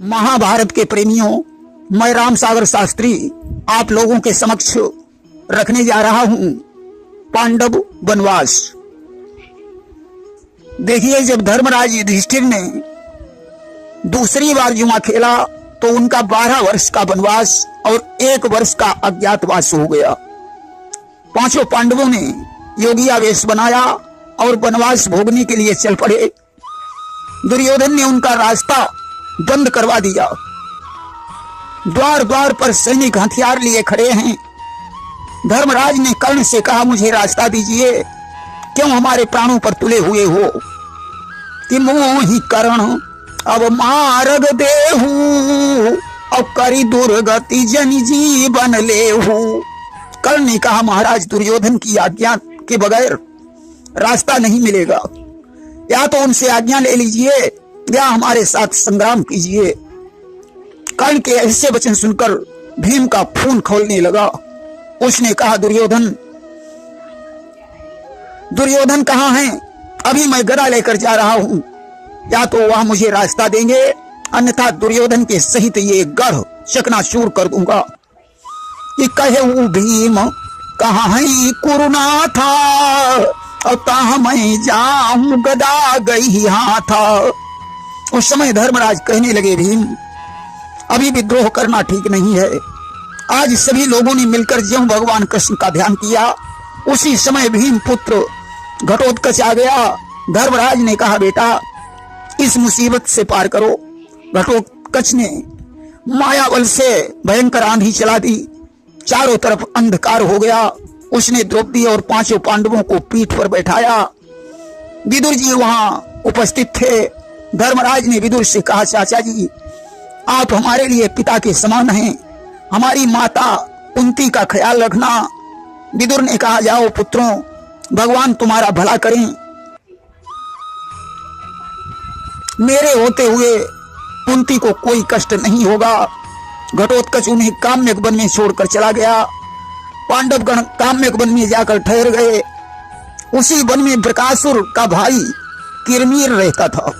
महाभारत के प्रेमियों, मैं राम सागर शास्त्री आप लोगों के समक्ष रखने जा रहा हूं पांडव वनवास। देखिए, जब धर्मराज युधिष्ठिर ने दूसरी बार जुआ खेला तो उनका 12 वर्ष का वनवास और 1 वर्ष का अज्ञातवास हो गया। पांचों पांडवों ने योगी आवेश बनाया और वनवास भोगने के लिए चल पड़े। दुर्योधन ने उनका रास्ता बंद करवा दिया। द्वार द्वार पर सैनिक हथियार लिए खड़े हैं। धर्मराज ने कर्ण से कहा, मुझे रास्ता दीजिए, क्यों हमारे प्राणों पर तुले हुए हो? कि मोहि कर्ण अब मार्ग देहू अब करी दुर्गति जन जीवन लेहू। कर्ण ने कहा, महाराज दुर्योधन की आज्ञा के बगैर रास्ता नहीं मिलेगा, या तो उनसे आज्ञा ले लीजिए या हमारे साथ संग्राम कीजिए। कर्ण के ऐसे वचन सुनकर भीम का खून खौलने लगा। उसने कहा, दुर्योधन कहाँ हैं? अभी मैं गदा लेकर जा रहा हूं, या तो वह मुझे रास्ता देंगे, अन्यथा दुर्योधन के सहित ये गढ़ चकनाचूर कर दूंगा। कि कहे भीम कहाँ है कुरुनाथा, और कहा मैं जाऊं गदा गई हाथा। उस समय धर्मराज कहने लगे, भीम अभी विद्रोह करना ठीक नहीं है। आज सभी लोगों ने मिलकर ज्यों भगवान कृष्ण का ध्यान किया, उसी समय भीम पुत्र घटोत्कच आ गया। धर्मराज ने कहा, बेटा इस मुसीबत से पार करो। घटोत्कच ने माया बल से भयंकर आंधी चला दी, चारों तरफ अंधकार हो गया। उसने द्रौपदी और पांचों पांडवों को पीठ पर बैठाया। विदुर जी वहां उपस्थित थे। धर्मराज ने विदुर से कहा, चाचा जी आप हमारे लिए पिता के समान हैं, हमारी माता कुंती का ख्याल रखना। विदुर ने कहा, जाओ पुत्रों, भगवान तुम्हारा भला करें। मेरे होते हुए कुंती को कोई कष्ट नहीं होगा। घटोत्कच उन्हें काम्यक वन में छोड़कर चला गया। पांडवगण काम्यक वन में जाकर ठहर गए। उसी वन में बृकासुर का भाई किरमीर रहता था।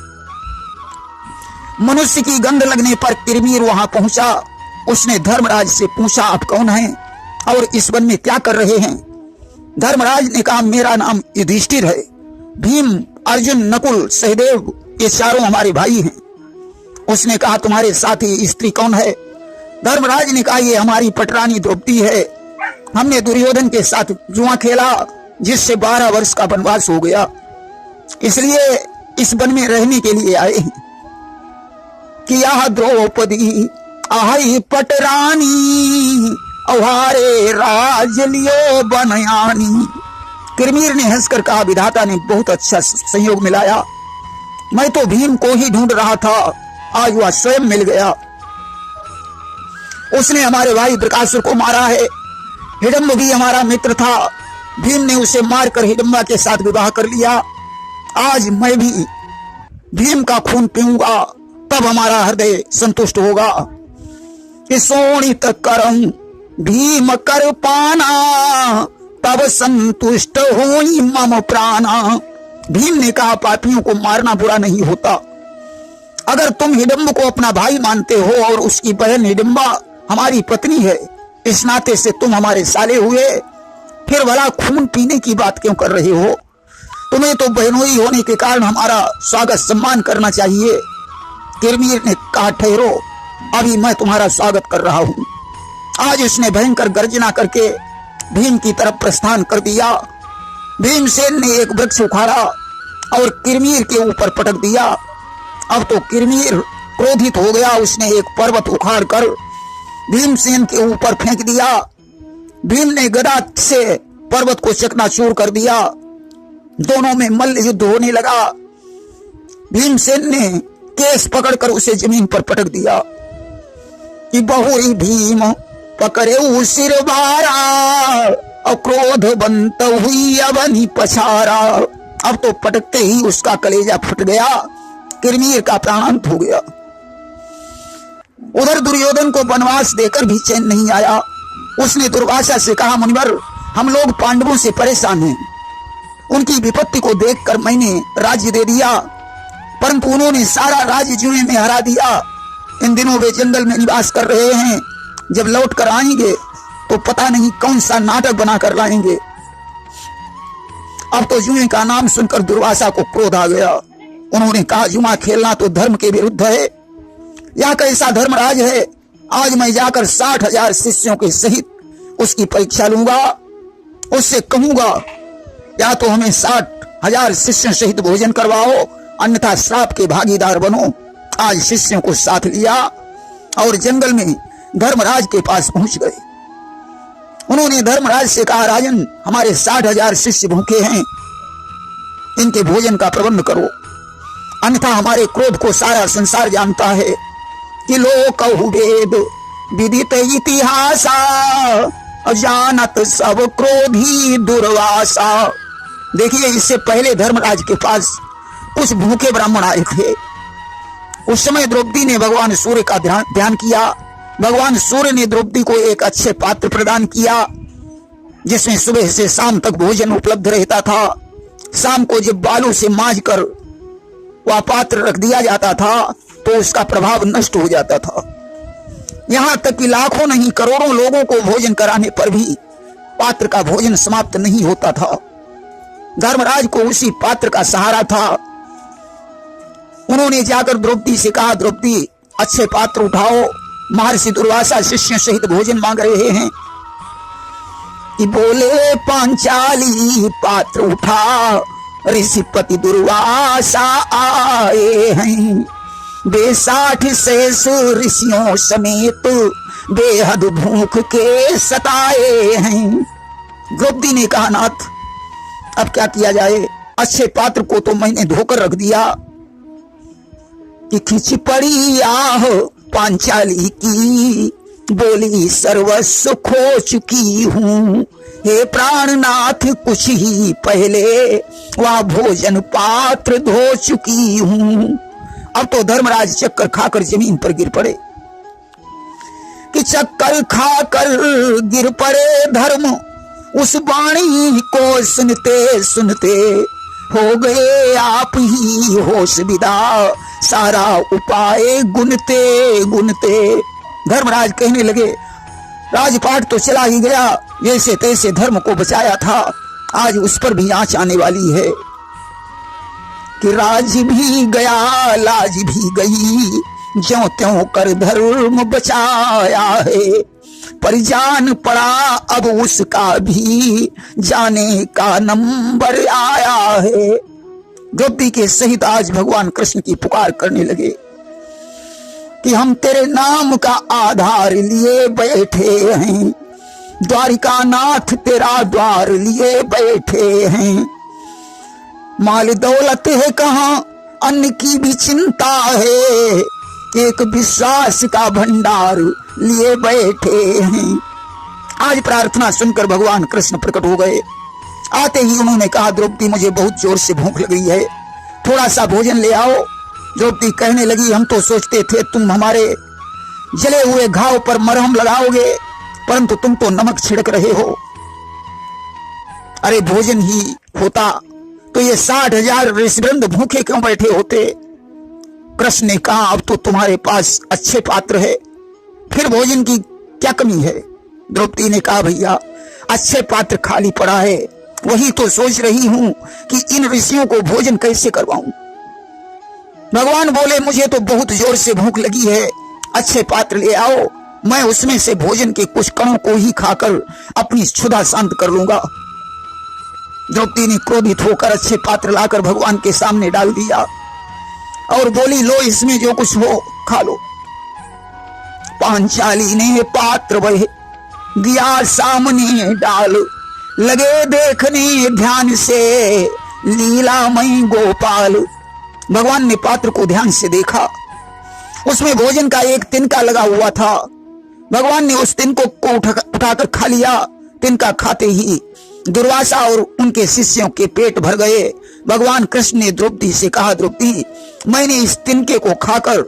मनुष्य की गंध लगने पर किरमीर वहां पहुंचा। उसने धर्मराज से पूछा, आप कौन हैं और इस वन में क्या कर रहे हैं? धर्मराज ने कहा, मेरा नाम युधिष्ठिर है। भीम, अर्जुन, नकुल, सहदेव ये चारों हमारे भाई हैं। उसने कहा, तुम्हारे साथी स्त्री कौन है? धर्मराज ने कहा, ये हमारी पटरानी द्रौपदी है। हमने दुर्योधन के साथ जुआ खेला जिससे 12 वर्ष का वनवास हो गया, इसलिए इस वन में रहने के लिए आए हैं। कि यह द्रौपदी आई पटरानी अहारे राज लियो बनयानी। किरमीर ने हंसकर कहा, विधाता ने बहुत अच्छा संयोग मिलाया। मैं तो भीम को ही ढूंढ रहा था, आज वह स्वयं मिल गया। उसने हमारे भाई बृकासुर को मारा है। हिडम्ब भी हमारा मित्र था। भीम ने उसे मारकर हिडम्बा के साथ विवाह कर लिया। आज मैं भी भीम का खून पीऊंगा, तब हमारा हृदय संतुष्ट होगा। कि सोणित करम भीम कर पाना, तब संतुष्ट होई मम प्राणा। भीम ने कहा, पापियों को मारना बुरा नहीं होता। अगर तुम हिडम्ब को अपना भाई मानते हो और उसकी बहन हिडम्बा हमारी पत्नी है, इस नाते से तुम हमारे साले हुए, फिर भला खून पीने की बात क्यों कर रहे हो? तुम्हें तो बहनोई होने के कारण हमारा स्वागत सम्मान करना चाहिए। किरमीर ने कहा, ठहरो, अभी मैं तुम्हारा स्वागत कर रहा हूं। आज उसने भयंकर गर्जना करके भीम की तरफ प्रस्थान कर दिया। भीमसेन ने एक वृक्ष उखाड़ा और किरमीर के ऊपर पटक दिया। अब तो किरमीर क्रोधित हो गया। उसने एक पर्वत उखाड़ कर भीमसेन के ऊपर फेंक दिया। भीम ने गदा से पर्वत को चकनाचूर कर दिया। दोनों में मल्ल युद्ध होने लगा। भीमसेन ने केस पकड़कर उसे जमीन पर पटक दिया। कि बहुरी भीम पकड़े सिर बारा, और क्रोध बंत हुई अवनी पछारा। अब तो पटकते ही उसका कलेजा फट गया। किरमीर का प्राणांत हो गया। उधर दुर्योधन को वनवास देकर भी चैन नहीं आया। उसने दुर्वासा से कहा, मुनिवर हम लोग पांडवों से परेशान हैं। उनकी विपत्ति को देखकर मैंने राज्य दे दिया, परंतु उन्होंने सारा राज्य जुए में हरा दिया। इन दिनों वे जंगल में निवास कर रहे हैं। जब लौट कर आएंगे तो पता नहीं कौन सा नाटक बना कर लाएंगे। अब तो जुए का नाम सुनकर दुर्वासा को क्रोध आ गया। उन्होंने कहा, जुआ खेलना तो धर्म के विरुद्ध है। यह कैसा धर्मराज है? आज मैं जाकर 60,000 शिष्यों के सहित उसकी परीक्षा लूंगा। उससे कहूंगा, या तो हमें 60,000 शिष्यों सहित भोजन करवाओ, अन्यथा श्राप के भागीदार बनो। आज शिष्यों को साथ लिया और जंगल में धर्मराज के पास पहुंच गए। उन्होंने धर्मराज से कहा, राजन, हमारे 60,000 शिष्य भूखे हैं, इनके भोजन का प्रबंध करो, अन्यथा हमारे क्रोध को सारा संसार जानता है कि लोकहु वेद विदित इतिहासा, अजानत सब क्रोधी दुर्वासा। देखिए, इससे पहले धर्मराज के पास कुछ भूखे ब्राह्मण आए थे। उस समय द्रौपदी ने भगवान सूर्य का ध्यान किया। भगवान सूर्य ने द्रौपदी को एक अच्छे पात्र प्रदान किया जिसमें सुबह से शाम तक भोजन उपलब्ध रहता था। शाम को जब बालू से मांज कर वह पात्र रख दिया जाता था तो उसका प्रभाव नष्ट हो जाता था। यहां तक कि लाखों नहीं करोड़ों लोगों को भोजन कराने पर भी पात्र का भोजन समाप्त नहीं होता था। धर्मराज को उसी पात्र का सहारा था। उन्होंने जाकर द्रौपदी से कहा, द्रौपदी, अच्छे पात्र उठाओ, महर्षि दुर्वासा शिष्यों सहित भोजन मांग रहे हैं। कि बोले, पांचाली पात्र उठा, ऋषिपति दुर्वासा आए हैं, बेसाठ शेष ऋषियों समेत बेहद भूख के सताए हैं। द्रौपदी ने कहा, नाथ, अब क्या किया जाए? अच्छे पात्र को तो मैंने धोकर रख दिया कि खिंच पड़ी आह पांचाली की, बोली सर्वस्व खो चुकी हूँ, हे प्राणनाथ कुछ ही पहले वह भोजन पात्र धो चुकी हूँ। अब तो धर्मराज चक्कर खाकर जमीन पर गिर पड़े। कि चक्कर खाकर गिर पड़े धर्म, उस वाणी को सुनते सुनते हो गए आप ही होश विदा, सारा उपाय गुनते गुनते। धर्मराज कहने लगे, राजपाट तो चला ही गया, जैसे तैसे धर्म को बचाया था, आज उस पर भी आंच आने वाली है। कि राज भी गया लाज भी गई, ज्यों त्यों कर धर्म बचाया है, पर जान पड़ा अब उसका भी जाने का नंबर आया है। द्रौपदी के सहित आज भगवान कृष्ण की पुकार करने लगे कि हम तेरे नाम का आधार लिए बैठे हैं, द्वारिका नाथ तेरा द्वार लिए बैठे हैं, माल दौलत है कहाँ, अन्न की भी चिंता है, एक विश्वास का भंडार लिए बैठे हैं। आज प्रार्थना सुनकर भगवान कृष्ण प्रकट हो गए। आते ही उन्होंने कहा, द्रौपदी, मुझे बहुत जोर से भूख लग रही है, थोड़ा सा भोजन ले आओ। द्रौपदी कहने लगी, हम तो सोचते थे तुम हमारे जले हुए घाव पर मरहम लगाओगे, परंतु तुम तो नमक छिड़क रहे हो। अरे भोजन ही होता तो ये 60,000 ऋषिवृंद भूखे क्यों बैठे होते? कृष्ण ने कहा, अब तो तुम्हारे पास अच्छे पात्र है, फिर भोजन की क्या कमी है? द्रौपदी ने कहा, भैया अच्छे पात्र खाली पड़ा है, वही तो सोच रही हूं कि इन ऋषियों को भोजन कैसे करवाऊं। भगवान बोले, मुझे तो बहुत जोर से भूख लगी है, अच्छे पात्र ले आओ, मैं उसमें से भोजन के कुछ कणों को ही खाकर अपनी क्षुधा शांत कर लूंगा। द्रौपदी ने क्रोधित होकर अच्छे पात्र लाकर भगवान के सामने डाल दिया और बोली, लो इसमें जो कुछ हो खा लो। पांचाली ने पात्र वह दिया सामने डाल, लगे देखने ध्यान से लीलामय गोपाल। भगवान ने पात्र को ध्यान से देखा, उसमें भोजन का एक तिनका लगा हुआ था। भगवान ने उस तिनकों को उठाकर खा लिया। तिनका खाते ही दुर्वासा और उनके शिष्यों के पेट भर गए। भगवान कृष्ण ने द्रौपदी से कहा, द्रौपदी, मैंने इस तिनके को खाकर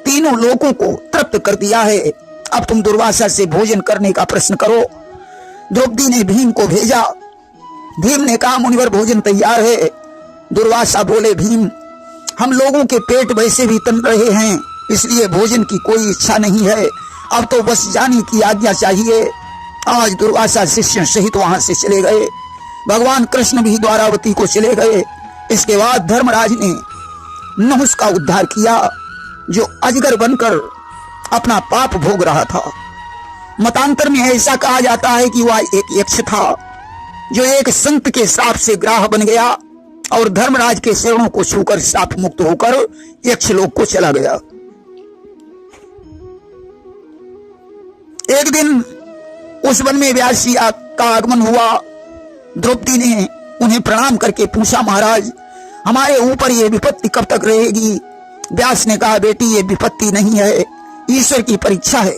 तीनों लोगों को तृप्त कर दिया है, अब तुम दुर्वासा से भोजन करने का प्रश्न करो। द्रौपदी ने भीम को भेजा। भीम ने कहा, मुनिवर भोजन तैयार है। दुर्वासा बोले, भीम, हम लोगों के पेट वैसे भी तन रहे हैं, इसलिए भोजन की कोई इच्छा नहीं है। अब तो बस जाने की आज्ञा चाहिए। आज दुर्वासा शिष्य सहित वहां से चले गए। भगवान कृष्ण भी द्वारावती को चले गए। इसके बाद धर्मराज ने नहुष का उद्धार किया, जो अजगर बनकर अपना पाप भोग रहा था। मतांतर में ऐसा कहा जाता है कि वह एक यक्ष था, जो एक संत के श्राप से ग्राह बन गया और धर्मराज के चरणों को छूकर श्राप मुक्त होकर यक्षलोक को चला गया। एक दिन उस वन में व्यास जी का आगमन हुआ। द्रौपदी ने उन्हें प्रणाम करके पूछा, महाराज हमारे ऊपर ये विपत्ति कब तक रहेगी? व्यास ने कहा, बेटी ये विपत्ति नहीं है, ईश्वर की परीक्षा है।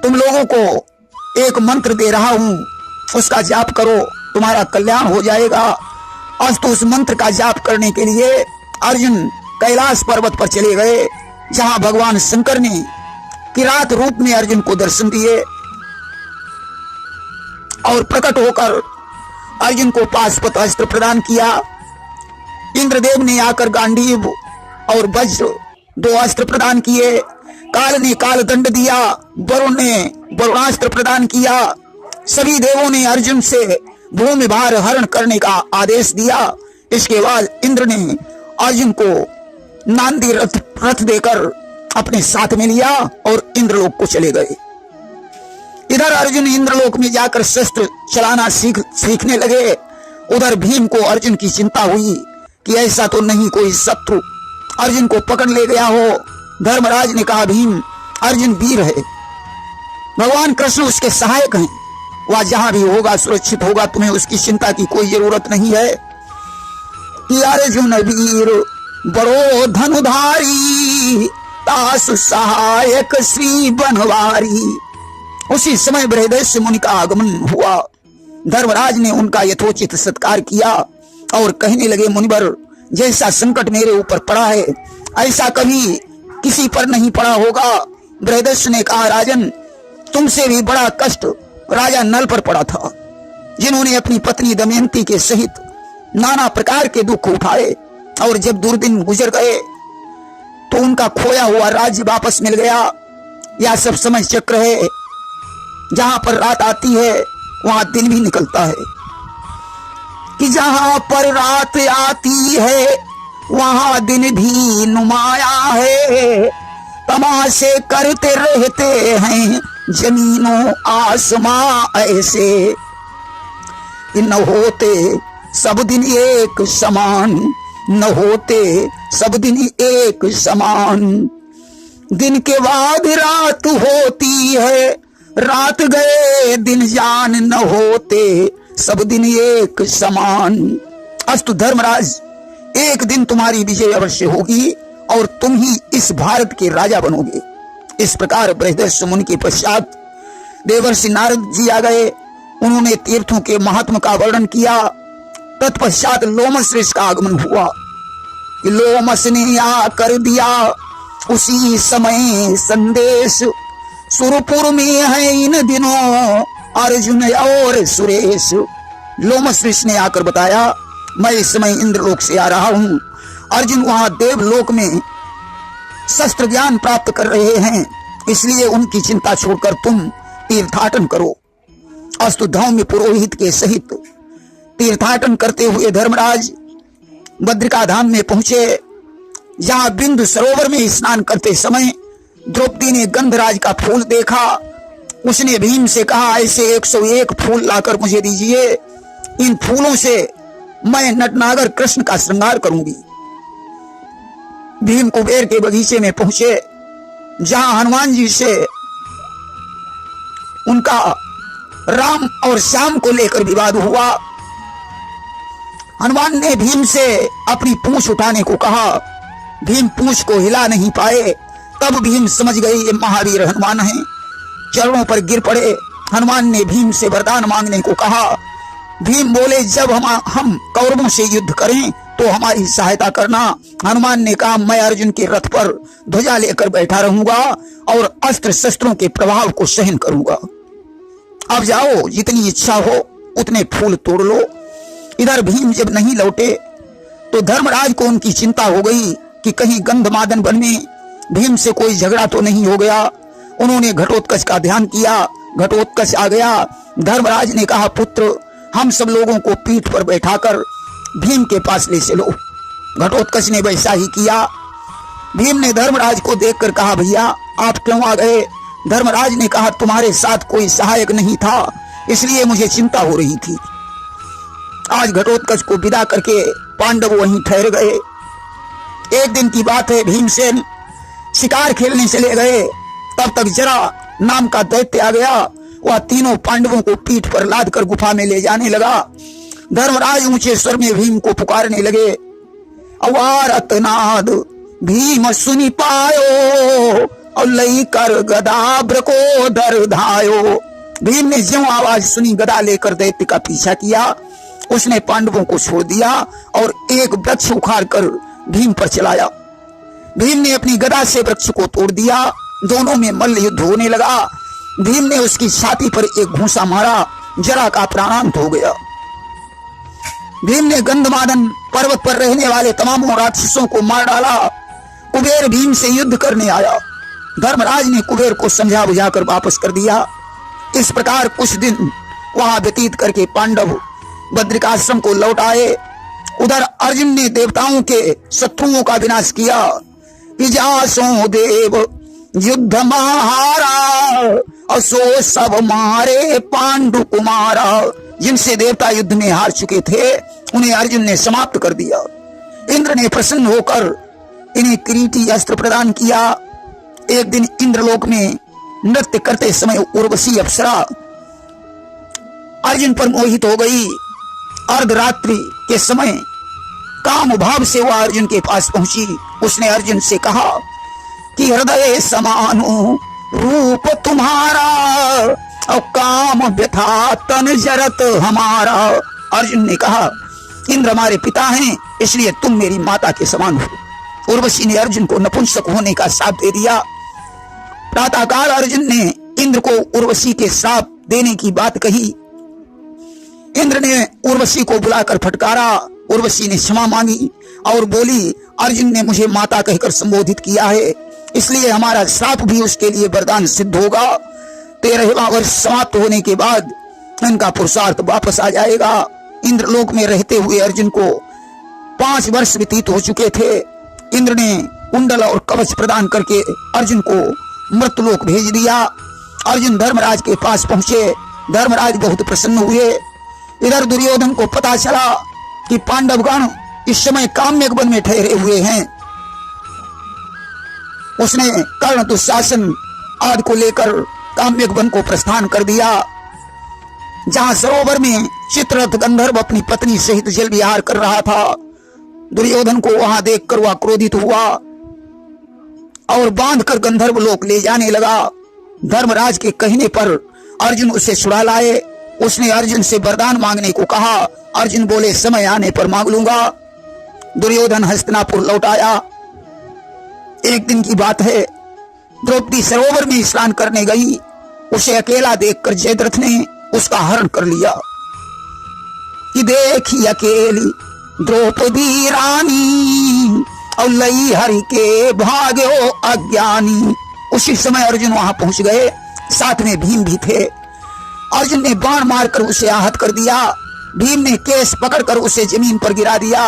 तुम लोगों को एक मंत्र दे रहा हूं, उसका जाप करो, तुम्हारा कल्याण हो जाएगा। अस्तु उस मंत्र का जाप करने के लिए अर्जुन कैलाश पर्वत पर चले गए, जहां भगवान शंकर ने किरात रूप में अर्जुन को दर्शन दिए और प्रकट होकर अर्जुन को पाशुपत अस्त्र प्रदान किया। इंद्रदेव ने आकर गांडीव और वज्र 2 अस्त्र प्रदान किए। काल ने काल दंड दिया, वरुण ने वरुणास्त्र प्रदान किया। सभी देवों ने अर्जुन से भूमि भार हरण करने का आदेश दिया। इसके बाद इंद्र ने अर्जुन को नांदी रथ देकर अपने साथ में लिया और इंद्रलोक को चले गए। इधर अर्जुन इंद्रलोक में जाकर शस्त्र चलाना सीखने लगे। उधर भीम को अर्जुन की चिंता हुई कि ऐसा तो नहीं कोई शत्रु अर्जुन को पकड़ ले गया हो। धर्मराज ने कहा, भीम अर्जुन वीर है, भगवान कृष्ण उसके सहायक हैं, वह जहां भी होगा सुरक्षित होगा, तुम्हें उसकी चिंता की कोई जरूरत नहीं है। कि अर्जुन वीर बड़ो धनुधारी, तासु सहायक श्री बनवारी। उसी समय बृहदेश्वर मुनि का आगमन हुआ। धर्मराज ने उनका यथोचित सत्कार किया और कहने लगे, मुनिवर जैसा संकट मेरे ऊपर पड़ा है ऐसा कभी किसी पर नहीं पड़ा होगा। बृहदेश्वर ने कहा, राजन तुमसे भी बड़ा कष्ट राजा नल पर पड़ा था, जिन्होंने अपनी पत्नी दमयंती के सहित नाना प्रकार के दुख उठाए और जब दुर्दिन गुजर गए तो उनका खोया हुआ राज्य वापस मिल गया। यह सब समय चक्र है, जहां पर रात आती है वहां दिन भी निकलता है। कि जहां पर रात आती है वहां दिन भी नुमाया है। तमाशे करते रहते हैं जमीनों आसमां ऐसे, न होते सब दिन एक समान, न होते सब दिन एक समान। दिन के बाद रात होती है, रात गए दिन जान, न होते सब दिन एक समान। अस्तु धर्मराज, एक दिन तुम्हारी विजय अवश्य होगी और तुम ही इस भारत के राजा बनोगे। इस प्रकार बृहदेश्वर मुनि के पश्चात देवर्षि नारद जी आ गए। उन्होंने तीर्थों के महात्म का वर्णन किया। तत्पश्चात लोमस ऋषि का आगमन हुआ। लोमस ने आकर दिया उसी समय संदेश, सुरपुर में है इन दिनों अर्जुन और सुरेश। लोमस ऋषि ने आकर बताया, मैं इस समय इंद्रलोक से आ रहा हूं। अर्जुन वहां देवलोक में शस्त्र ज्ञान प्राप्त कर रहे हैं, इसलिए उनकी चिंता छोड़कर तुम तीर्थाटन करो। अस्तु धौम्य पुरोहित के सहित तीर्थाटन करते हुए धर्मराज बद्रिका धाम में पहुंचे, जहां बिंदु सरोवर में स्नान करते समय द्रौपदी ने गंधराज का फूल देखा। उसने भीम से कहा, ऐसे 101 फूल लाकर मुझे दीजिए, इन फूलों से मैं नटनागर कृष्ण का श्रृंगार करूंगी। भीम कुबेर के बगीचे में पहुंचे, जहां हनुमान जी से उनका राम और श्याम को लेकर विवाद हुआ। हनुमान ने भीम से अपनी पूंछ उठाने को कहा। भीम पूंछ को हिला नहीं पाए। तब भीम समझ गए ये महावीर हनुमान हैं, चरणों पर गिर पड़े। हनुमान ने भीम से वरदान मांगने को कहा। भीम बोले, जब हम कौरवों से युद्ध करें तो हमारी सहायता करना। हनुमान ने कहा, मैं अर्जुन के रथ पर ध्वजा लेकर बैठा रहूंगा और अस्त्र शस्त्रों के प्रभाव को सहन करूंगा। अब जाओ, जितनी इच्छा हो उतने फूल तोड़ लो। इधर भीम जब नहीं लौटे तो धर्मराज को उनकी चिंता हो गई कि कहीं गंधमादन वन में भीम से कोई झगड़ा तो नहीं हो गया। उन्होंने घटोत्कच का ध्यान किया। घटोत्कच आ गया। धर्मराज ने कहा, पुत्र, हम सब लोगों को पीठ पर बैठाकर भीम के पास ले चलो। घटोत्कच ने वैसा ही किया। भीम ने धर्मराज को देखकर कहा, भैया आप क्यों आ गए? धर्मराज ने कहा, तुम्हारे साथ कोई सहायक नहीं था, इसलिए मुझे चिंता हो रही थी। आज घटोत्कच को विदा करके पांडव वहीं ठहर गए। एक दिन की बात है, भीमसेन शिकार खेलने चले गए। तब तक जरा नाम का दैत्य आ गया। वह तीनों पांडवों को पीठ पर लाद कर गुफा में ले जाने लगा। धर्मराज ऊंचे स्वर में भीम को पुकारने लगे, अवारत नाद भीम सुनि पायो, और लई कर गदा ब्रको दर धायो। भीम ने ज्यों आवाज सुनी, गदा लेकर दैत्य का पीछा किया। उसने पांडवों को छोड़ दिया और एक वृक्ष उखाड़ कर भीम पर चलाया। भीम ने अपनी गदा से वृक्ष को तोड़ दिया। दोनों में मल्ल युद्ध होने लगा। भीम ने उसकी छाती पर एक घूंसा मारा, जरा का प्राणांत हो गया। भीम ने गंधमादन पर्वत पर रहने वाले तमाम राक्षसों को मार डाला। कुबेर भीम से युद्ध करने आया। धर्मराज ने कुबेर को समझा बुझाकर वापस कर दिया। इस प्रकार कुछ दिन वहां व्यतीत करके पांडव बद्रिकाश्रम को लौट आए। उधर अर्जुन ने देवताओं के शत्रुओं का विनाश किया। विजासो देव युद्ध महारा, असो सब मारे पांडु कुमारा। जिनसे देवता युद्ध में हार चुके थे, उन्हें अर्जुन ने समाप्त कर दिया। इंद्र ने प्रसन्न होकर इन्हें किरीटी अस्त्र प्रदान किया। एक दिन इंद्रलोक में नृत्य करते समय उर्वशी अप्सरा अर्जुन पर मोहित हो गई। अर्धरात्रि के समय काम भाव से वह अर्जुन के पास पहुंची। उसने अर्जुन से कहा कि हृदय समानो रूप तुम्हारा, और काम व्यथा तन जरत हमारा। अर्जुन ने कहा, इंद्र हमारे पिता हैं, इसलिए तुम मेरी माता के समान हो। उर्वशी ने अर्जुन को नपुंसक होने का श्राप दे दिया। प्रातःकाल अर्जुन ने इंद्र को उर्वशी के श्राप देने की बात कही। इंद्र ने उर्वशी को बुलाकर फटकारा। उर्वशी ने क्षमा मांगी और बोली, अर्जुन ने मुझे माता कहकर संबोधित किया है, इसलिए हमारा श्राप भी उसके लिए वरदान सिद्ध होगा। 13वां वर्ष समाप्त होने के बाद इनका पुरुषार्थ वापस आ जाएगा। इंद्रलोक में रहते हुए अर्जुन को 5 वर्ष व्यतीत हो चुके थे। इंद्र ने कुंडल और कवच प्रदान करके अर्जुन को मृतलोक भेज दिया। अर्जुन धर्मराज के पास पहुंचे। धर्मराज बहुत प्रसन्न हुए। इधर दुर्योधन को पता चला कि पांडवगण इस समय काम्यक वन में ठहरे हुए हैं। उसने कर्ण, दुशासन आदि को लेकर काम्यक वन को प्रस्थान कर दिया। जहां सरोवर में चित्ररथ गंधर्व अपनी पत्नी सहित जल विहार कर रहा था। दुर्योधन को वहां देखकर वह क्रोधित हुआ और बांधकर गंधर्व लोक ले जाने लगा। धर्मराज के कहने पर अर्जुन उसे छुड़ा लाए। उसने अर्जुन से वरदान मांगने को कहा। अर्जुन बोले, समय आने पर मांग लूंगा। दुर्योधन हस्तिनापुर लौट आया। एक दिन की बात है, द्रौपदी सरोवर में स्नान करने गई। उसे अकेला देखकर जयद्रथ ने उसका हरण कर लिया कि देखी अकेली द्रौपदी रानी, और लई हरि के भाग्यो अज्ञानी। उसी समय अर्जुन वहां पहुंच गए। साथ में भीम भी थे। अर्जुन ने बाण मारकर उसे आहत कर दिया। भीम ने केस पकड़कर उसे जमीन पर गिरा दिया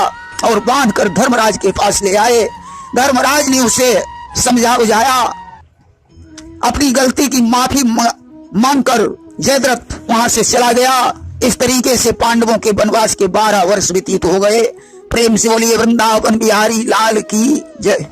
और बांधकर धर्मराज के पास ले आए। धर्मराज ने उसे समझा बुझाया। अपनी गलती की माफी मांगकर जयद्रथ वहां से चला गया। इस तरीके से पांडवों के वनवास के 12 वर्ष व्यतीत हो गए। प्रेम से बोलिए वृंदावन बिहारी लाल की जय।